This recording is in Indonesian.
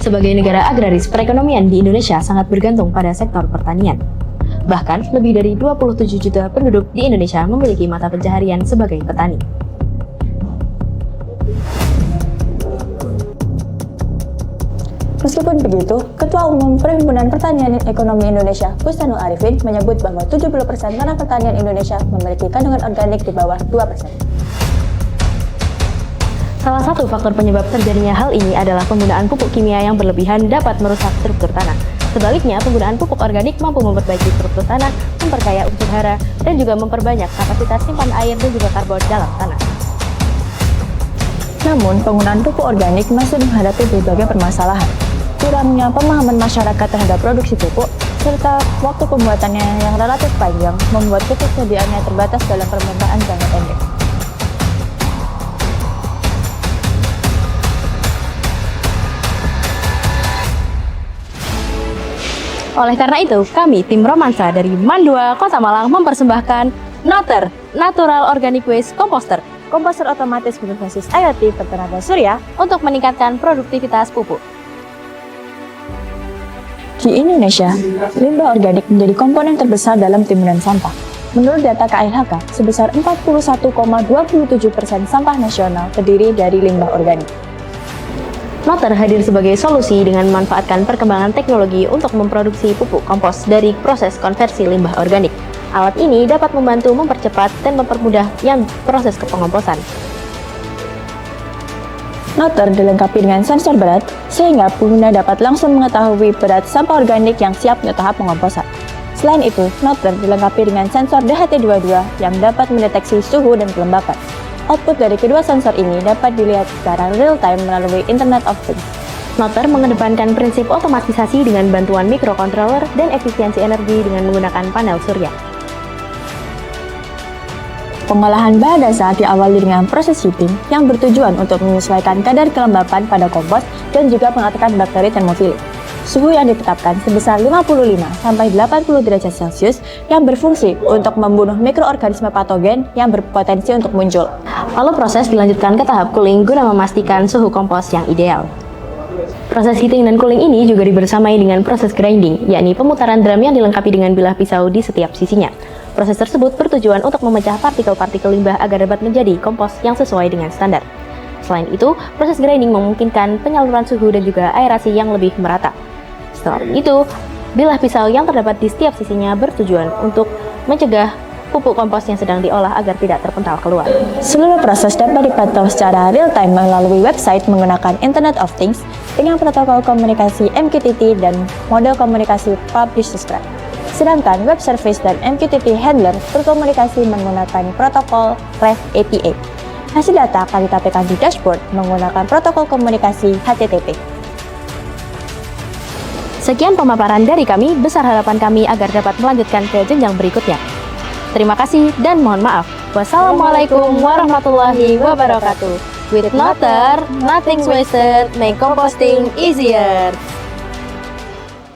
Sebagai negara agraris, perekonomian di Indonesia sangat bergantung pada sektor pertanian. Bahkan, lebih dari 27 juta penduduk di Indonesia memiliki mata pencaharian sebagai petani. Meskipun begitu, Ketua Umum Perhimpunan Pertanian Ekonomi Indonesia, Bustanul Arifin, menyebut bahwa 70% tanah pertanian Indonesia memiliki kandungan organik di bawah 2%. Salah satu faktor penyebab terjadinya hal ini adalah penggunaan pupuk kimia yang berlebihan dapat merusak struktur tanah. Sebaliknya, penggunaan pupuk organik mampu memperbaiki struktur tanah, memperkaya unsur hara, dan juga memperbanyak kapasitas simpan air dan juga karbon dalam tanah. Namun, penggunaan pupuk organik masih menghadapi berbagai permasalahan. Kurangnya pemahaman masyarakat terhadap produksi pupuk, serta waktu pembuatannya yang relatif panjang, membuat ketersediaannya terbatas dalam permintaan jangka pendek. Oleh karena itu, kami tim Romansa dari Mandua, Kota Malang mempersembahkan NOTTER, Natural Organic Waste Composter, Komposter otomatis berbasis IoT Bertenaga Surya untuk meningkatkan produktivitas pupuk. Di Indonesia, limbah organik menjadi komponen terbesar dalam timbunan sampah. Menurut data KLHK, sebesar 41,27% sampah nasional terdiri dari limbah organik. NOTTER hadir sebagai solusi dengan memanfaatkan perkembangan teknologi untuk memproduksi pupuk kompos dari proses konversi limbah organik. Alat ini dapat membantu mempercepat dan mempermudah proses kepengomposan. NOTTER dilengkapi dengan sensor berat, sehingga pengguna dapat langsung mengetahui berat sampah organik yang siap untuk tahap pengomposan. Selain itu, NOTTER dilengkapi dengan sensor DHT22 yang dapat mendeteksi suhu dan kelembapan. Output dari kedua sensor ini dapat dilihat secara real-time melalui Internet of Things. NOTTER mengedepankan prinsip otomatisasi dengan bantuan mikrokontroler dan efisiensi energi dengan menggunakan panel surya. Pengolahan bahan dasar diawali dengan proses heating yang bertujuan untuk menyesuaikan kadar kelembapan pada kompos dan juga mengatakan bakteri termofili. Suhu yang ditetapkan sebesar 55-80 derajat Celcius yang berfungsi untuk membunuh mikroorganisme patogen yang berpotensi untuk muncul. Lalu proses dilanjutkan ke tahap cooling guna memastikan suhu kompos yang ideal. Proses heating dan cooling ini juga dibersamai dengan proses grinding, yakni pemutaran drum yang dilengkapi dengan bilah pisau di setiap sisinya. Proses tersebut bertujuan untuk memecah partikel-partikel limbah agar dapat menjadi kompos yang sesuai dengan standar. Selain itu, proses grinding memungkinkan penyaluran suhu dan juga aerasi yang lebih merata. Setelah itu, bilah pisau yang terdapat di setiap sisinya bertujuan untuk mencegah pupuk kompos yang sedang diolah agar tidak terpental keluar. Seluruh proses dapat dipantau secara real-time melalui website menggunakan Internet of Things dengan protokol komunikasi MQTT dan model komunikasi Publish-Subscribe. Sedangkan web service dan MQTT handler berkomunikasi menggunakan protokol REST API. Hasil data akan ditampilkan di dashboard menggunakan protokol komunikasi HTTP. Sekian pemaparan dari kami, besar harapan kami agar dapat melanjutkan ke jenjang berikutnya. Terima kasih dan mohon maaf. Wassalamualaikum warahmatullahi wabarakatuh. With NOTTER, nothing's wasted, make composting easier.